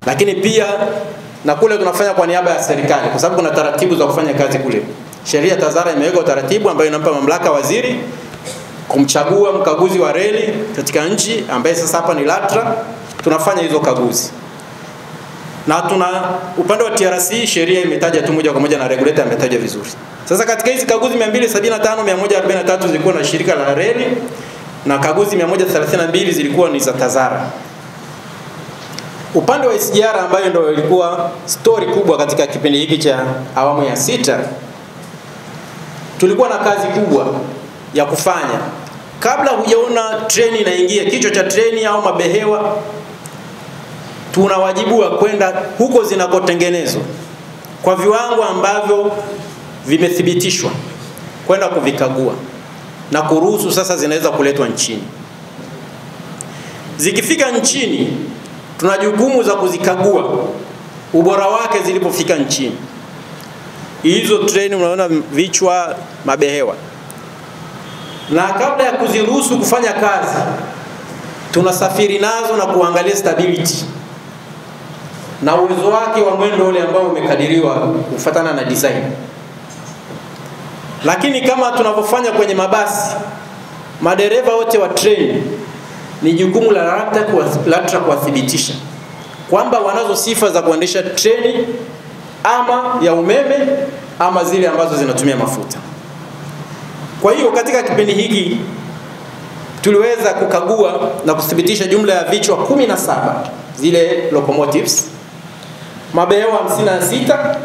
Lakini pia na kule tunafanya kwa niaba ya serikali kwa sababu kuna taratibu za kufanya kazi kule. Sheria TAZARA imeweka utaratibu ambayo inampa mamlaka waziri kumchagua mkaguzi wa reli katika nchi ambaye sasa hapa ni LATRA. Tunafanya hizo kaguzi. Na tuna upande wa TRC sheria imetaja tu moja kwa moja na regulator ametaja vizuri. Sasa katika hizi kaguzi 275 143 zilikuwa na shirika la reli na kaguzi 132 zilikuwa ni za TAZARA. Upande wa SGR ambayo ndio ilikuwa story kubwa katika kipindi hiki cha awamu ya 6, tulikuwa na kazi kubwa ya kufanya. Kabla hujaona treni inaingia, kichwa cha treni au mabehewa, tuna wajibu wa kwenda huko zinakotengenezwa kwa viwango ambavyo vimethibitishwa, kwenda kuvikagua na kuruhusu sasa zinaweza kuletwa nchini. Zikifika nchini, tuna jukumu za kuzikagua ubora wake zilipofika nchini. Hizo treni unaona vichwa mabehewa. Na kabla ya kuziruhusu kufanya kazi, tunasafiri nazo na kuangalia stability na uwezo wake wa mwendo ule ambao umekadiriwa kufuatana na design. Lakini kama tunavyofanya kwenye mabasi, madereva wote wa treni ni jukumu la LATRA kuwathibitisha kwamba wanazo sifa za kuendesha treni ama ya umeme ama zile ambazo zinatumia mafuta. Kwa hiyo katika kipindi hiki tuliweza kukagua na kuthibitisha jumla ya vichwa 17 zile locomotives, mabehewa 56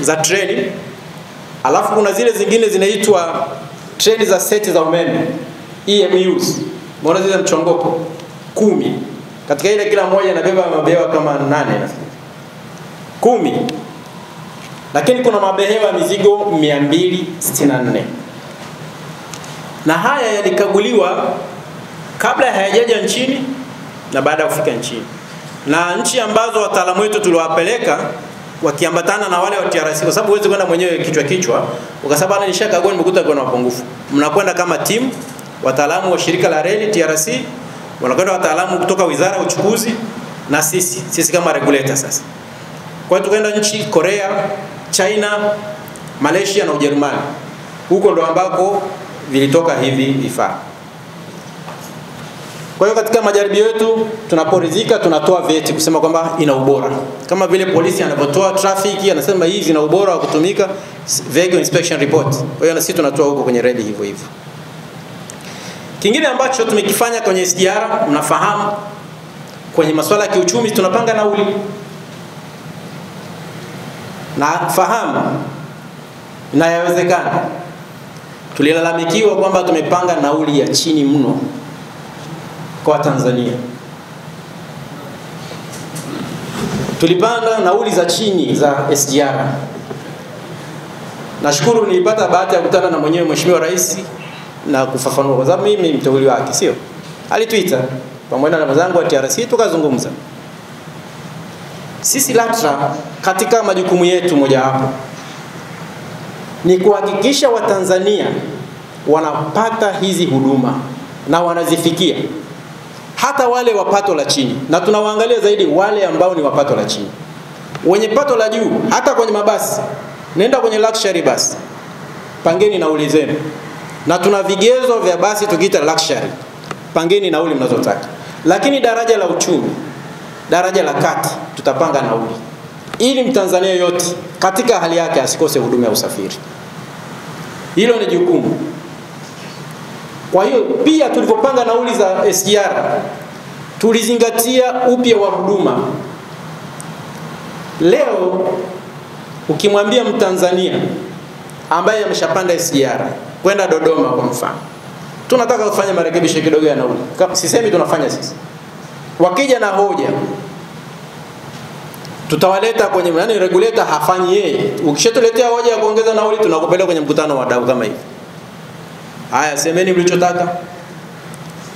za treni, alafu kuna zile zingine zinaitwa treni za seti za umeme EMUs, mbona zile mchongoko 10. Katika ile kila moja inabeba mabehewa kama 8 nafikiri 10. Lakini kuna mabehewa ya mizigo 264. Na haya yalikaguliwa kabla hayajaja nchini na baada ya kufika nchini. Na nchi ambazo wataalamu wetu tuliwapeleka wakiambatana na wale wa TRC, kwa sababu huwezi kwenda mwenyewe kichwa ukasema ana nishakagua nimekuta kuna mapungufu. Mnakwenda kama timu, wataalamu wa shirika la reli TRC, wanakwenda wataalamu kutoka Wizara ya Uchukuzi na sisi kama regulator sasa. Kwa hiyo tukaenda nchi Korea, China, Malaysia na Ujerumani. Huko ndo ambako vilitoka hivi vifaa. Kwa hiyo katika majaribio yetu tunaporidhika tunatoa vyeti kusema kwamba ina ubora. Kama vile polisi anapotoa traffic anasema hii zina ubora wa kutumika, vehicle inspection report. Kwa hiyo na sisi tunatoa huko kwenye reli hivyo hivyo. Kingine ambacho tumekifanya kwenye SGR, mnafahamu kwenye masuala ya kiuchumi tunapanga nauli. Na fahamu na yawezekana tulilalamikiwa kwamba tumepanga nauli ya chini mno kwa Tanzania. Tulipanda nauli za chini za SGR. Nashukuru nilipata bahati ya kukutana na mwenyewe Mheshimiwa Rais na kufafanua kwa sababu mimi mteuli wake, sio? Alitwita pamoja na wenzangu wa TRC tukazungumza. Sisi LATRA katika majukumu yetu mojawapo ni kuhakikisha Watanzania wanapata hizi huduma na wanazifikia, hata wale wa pato la chini, na tunawaangalia zaidi wale ambao ni wa pato la chini. Wenye pato la juu, hata kwenye mabasi, nenda kwenye luxury bus, pangeni nauli zenu. Na tuna vigezo vya basi tukiita luxury, pangeni nauli mnazotaka. Lakini daraja la uchumi, daraja la kati, tutapanga nauli ili Mtanzania yote katika hali yake asikose huduma ya usafiri. Hilo ni jukumu. Kwa hiyo pia tulipopanga nauli za SGR tulizingatia upya wa huduma. Leo ukimwambia Mtanzania ambaye ameshapanda SGR kwenda Dodoma kwa mfano, tunataka kufanya marekebisho kidogo ya nauli, sisemi tunafanya sisi, wakija na hoja tutawaleta kwenye regulator hafanyi yeye. Ukishatuletea hoja ya kuongeza nauli tunakupeleka kwenye mkutano wa wadau kama hivi. Haya, semeni mlichotaka.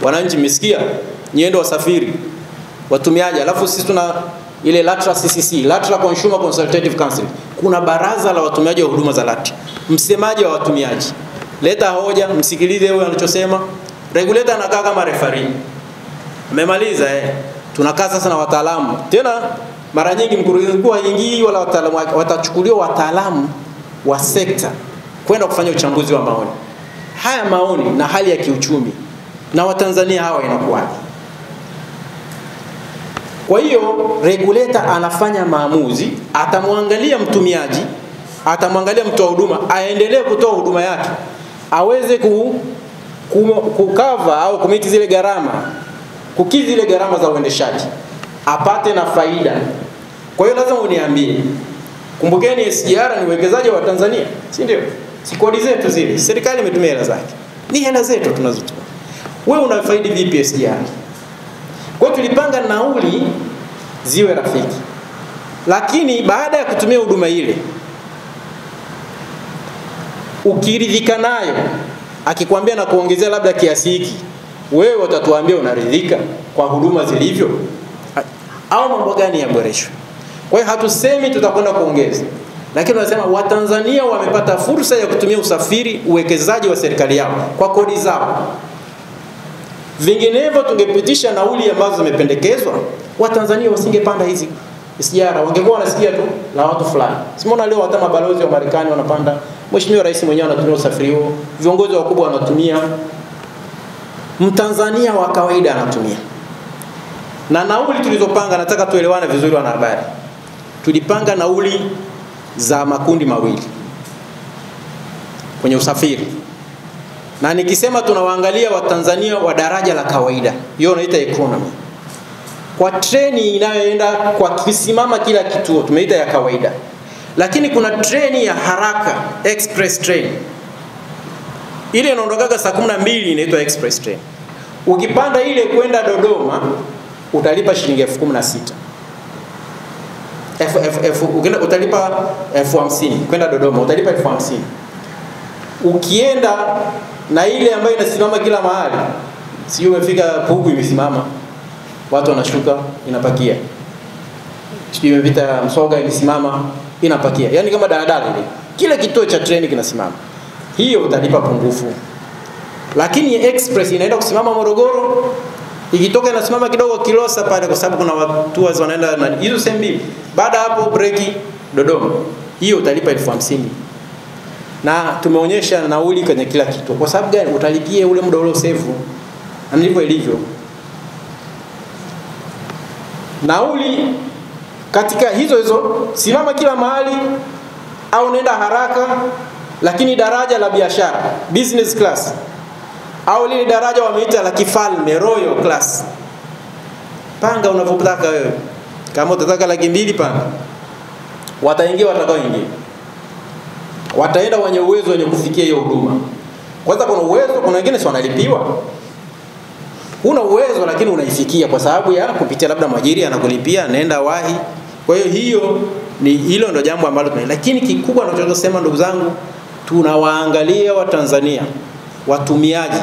Wananchi mmesikia? Nyendo wasafiri, watumiaji. Alafu sisi tuna ile LATRA CCC, LATRA Consumer Consultative Council. Kuna baraza la watumiaji wa huduma za LATRA. Msemaji wa watumiaji. Leta hoja, msikilize wewe anachosema. Regulator anakaa kama referee. Amemaliza Tunakaa sasa na wataalamu. Tena mara nyingi mkurugenzi mkuu haingii wala wataalamu, watachukuliwa wataalamu wa sekta kwenda kufanya uchambuzi wa maoni. Haya maoni na hali ya kiuchumi na Watanzania hawa inakuwaje? Kwa hiyo regulator anafanya maamuzi, atamwangalia mtumiaji, atamwangalia mtoa huduma, aendelee kutoa huduma yake, aweze kukava au kumiti zile gharama, kukidhi zile gharama za uendeshaji, apate na faida. Kwa hiyo lazima uniambie, kumbukeni SGR ni uwekezaji wa Tanzania, si ndio? Si kodi zetu zile, serikali imetumia hela zake, ni hela zetu tunazotoa. Wewe unafaidi vipi SGR? Kwa hiyo tulipanga nauli ziwe rafiki. Lakini baada ya kutumia huduma ile, ukiridhika nayo, akikwambia na kuongezea labda kiasi hiki, wewe utatuambia unaridhika kwa huduma zilivyo au mambo gani yaboreshwe. Kwa hiyo hatusemi tutakwenda kuongeza, lakini tunasema Watanzania wamepata fursa ya kutumia usafiri, uwekezaji wa serikali yao kwa kodi zao. Vinginevyo tungepitisha nauli ambazo zimependekezwa, Watanzania wasingepanda hizi SGR, wangekuwa wanasikia tu la watu fulani. Simuona leo hata mabalozi wa Marekani wanapanda, Mheshimiwa Rais mwenyewe anatumia usafiri huo, viongozi wakubwa wanatumia, Mtanzania wa kawaida anatumia. Na nauli tulizopanga, nataka tuelewane vizuri wana habari. Tulipanga nauli za makundi mawili kwenye usafiri. Na nikisema tunawaangalia Watanzania wa daraja la kawaida, hiyo inaita economy. Kwa treni inayoenda kwa kisimama kila kituo tumeita ya kawaida. Lakini kuna treni ya haraka, express train. Ile inaondoka saa 12 inaitwa express train. Ukipanda ile kwenda Dodoma utalipa shilingi 16,000. Utalipa 50,000 kwenda Dodoma utalipa 50,000. Ukienda na ile ambayo inasimama kila mahali, sio umefika Pugu imesimama, watu wanashuka inapakia. Sio imepita Msoga imesimama inapakia. Yaani kama daladala ile. Kile kituo cha treni kinasimama. Hiyo utalipa pungufu. Lakini express inaenda kusimama Morogoro, ikitoka inasimama kidogo Kilosa pale kwa sababu kuna watu wanaenda na hizo sehemu mbili. Baada hapo breki Dodoma. Hiyo utalipa 50,000. Na tumeonyesha nauli kwenye kila kitu. Kwa sababu gani? Utalipie ule muda ule save. Na ndivyo ilivyo. Nauli katika hizo simama kila mahali au nenda haraka, lakini daraja la biashara business class au lile daraja wameita la kifalme royal class, panga unavyotaka wewe. Kama utataka 200,000 panga, wataingia watakaoingia, wataenda wenye uwezo wenye kufikia hiyo huduma. Kwanza kuna uwezo, kuna wengine si wanalipiwa. Una uwezo lakini unaifikia kwa sababu ya kupitia labda mwajiri anakulipia, nenda wahi. Kwa hiyo hilo ndio jambo ambalo lakini kikubwa ninachosema ndugu zangu, tunawaangalia Watanzania watumiaji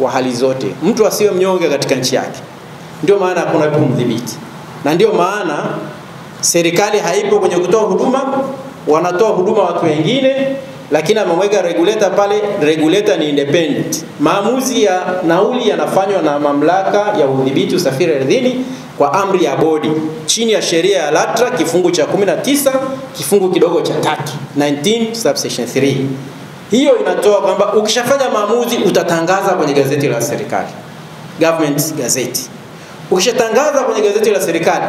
wa hali zote. Mtu asiwe mnyonge katika nchi yake. Ndio maana hakuna kumdhibiti. Na ndio maana serikali haipo kwenye kutoa huduma, wanatoa huduma watu wengine, lakini amemweka regulator pale. Regulator ni independent. Maamuzi ya nauli yanafanywa na mamlaka ya udhibiti usafiri ardhini kwa amri ya bodi chini ya sheria ya LATRA kifungu cha 19 kifungu kidogo cha 3 19 subsection 3. Hiyo inatoa kwamba ukishafanya maamuzi utatangaza kwenye gazeti la serikali, government gazette. Ukishatangaza kwenye gazeti la serikali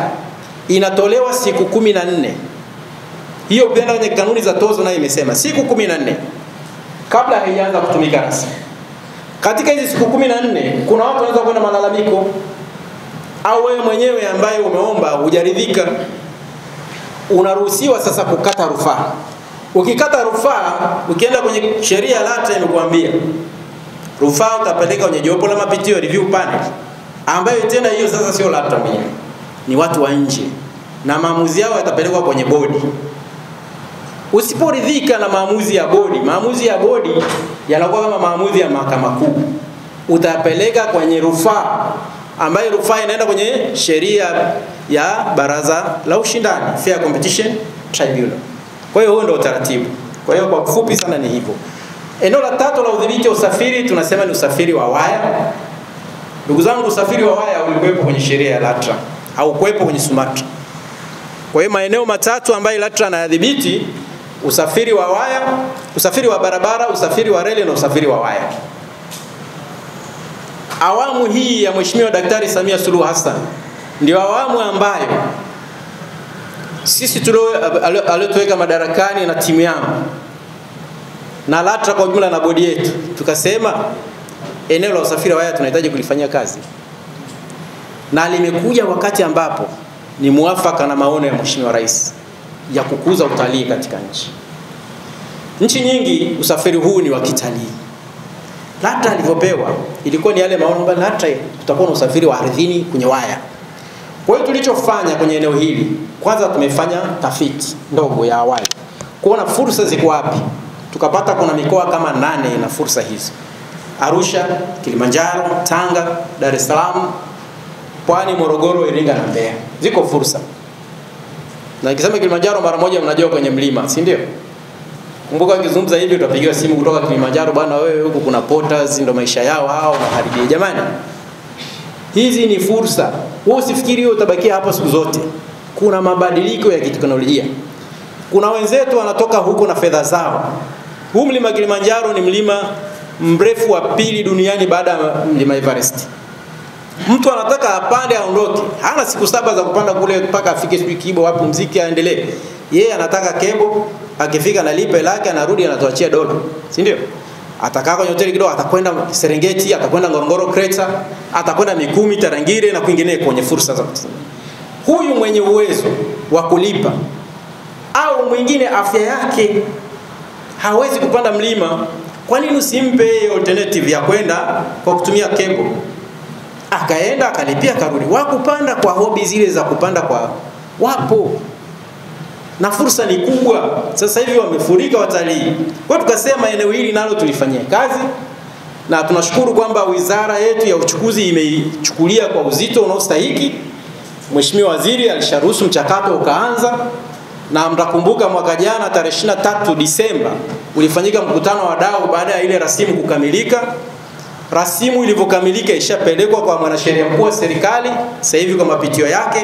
inatolewa siku 14. Hiyo ukienda kwenye kanuni za tozo nayo imesema siku 14 kabla haianza kutumika rasmi. Katika hizi siku 14 kuna watu wanaweza kwenda malalamiko, au wewe mwenyewe ambaye umeomba hujaridhika, unaruhusiwa sasa kukata rufaa. Ukikata rufaa, ukienda kwenye sheria ya LATRA imekuambia rufaa utapeleka kwenye jopo la mapitio review panel, ambayo tena hiyo sasa sio LATRA mwenyewe, ni watu wa nje, na maamuzi yao yatapelekwa kwenye bodi. Usiporidhika na maamuzi ya bodi yanakuwa kama maamuzi ya mahakama kuu, utapeleka kwenye rufaa, ambayo rufaa inaenda kwenye sheria ya Baraza la Ushindani, Fair Competition Tribunal. Kwa hiyo huo ndio utaratibu. Kwa hiyo kwa kifupi sana ni hivyo. Eneo la tatu la udhibiti wa usafiri tunasema ni usafiri wa waya. Ndugu zangu, usafiri wa waya ulikuwepo kwenye sheria ya LATRA. haukuwepo kwenye Sumatra. Kwa hiyo maeneo matatu ambayo LATRA anayadhibiti: usafiri wa waya, usafiri wa barabara, usafiri wa reli na usafiri wa waya. Awamu hii ya Mheshimiwa Daktari Samia Suluhu Hassan ndio awamu ambayo sisi aliotuweka madarakani na timu yangu na LATRA kwa jumla na bodi yetu, tukasema eneo la usafiri wa waya tunahitaji kulifanyia kazi, na limekuja wakati ambapo ni muafaka na maono ya Mheshimiwa Rais ya kukuza utalii katika nchi. Nchi nyingi usafiri huu ni wa kitalii. LATRA alivyopewa ilikuwa ni yale maono kwamba LATRA tutakuwa na usafiri wa ardhini kwenye waya. Kwa hiyo tulichofanya kwenye eneo hili, kwanza tumefanya tafiti ndogo ya awali kuona fursa ziko wapi. Tukapata kuna mikoa kama 8 na fursa hizo: Arusha, Kilimanjaro, Tanga, Dar es Salaam, Pwani, Morogoro, Iringa na Mbeya. Ziko fursa. Na nikisema Kilimanjaro mara moja mnajua kwenye mlima, si ndio? Kumbuka ukizungumza hivi utapigiwa simu kutoka Kilimanjaro, bwana wewe huko kuna porters ndio maisha yao hao na haribia. Jamani, hizi ni fursa. Wewe usifikiri wewe utabakia hapa siku zote. Kuna mabadiliko ya kiteknolojia. Kuna wenzetu wanatoka huko na fedha zao. Huu mlima Kilimanjaro ni mlima mrefu wa pili duniani baada ya mlima Everest. Mtu anataka apande aondoke, hana siku 7 za kupanda kule mpaka afike siku Kibo wapi muziki aendelee. Yeye anataka kebo, akifika na lipe lake anarudi anatuachia dola, si ndio? Atakaa kwenye hoteli kidogo, atakwenda Serengeti, atakwenda Ngorongoro Crater, atakwenda Mikumi, Tarangire na kwingineko kwenye fursa za kusema. Huyu mwenye uwezo wa kulipa au mwingine afya yake hawezi kupanda mlima, kwa nini usimpe alternative ya kwenda kwa kutumia kebo? Akaenda akalipia karudi. Wakupanda kwa hobi zile za kupanda kwa wapo. Na fursa ni kubwa. Sasa hivi wamefurika watalii. Kwa tukasema eneo hili nalo tulifanyia kazi, na tunashukuru kwamba wizara yetu ya uchukuzi imeichukulia kwa uzito unaostahili. Mheshimiwa Waziri alisharuhusu mchakato ukaanza, na mtakumbuka mwaka jana tarehe 23 Disemba ulifanyika mkutano wa wadau baada ya ile rasimu kukamilika. Rasimu ilivyokamilika ishapelekwa kwa mwanasheria mkuu wa serikali, sasa hivi kwa mapitio yake.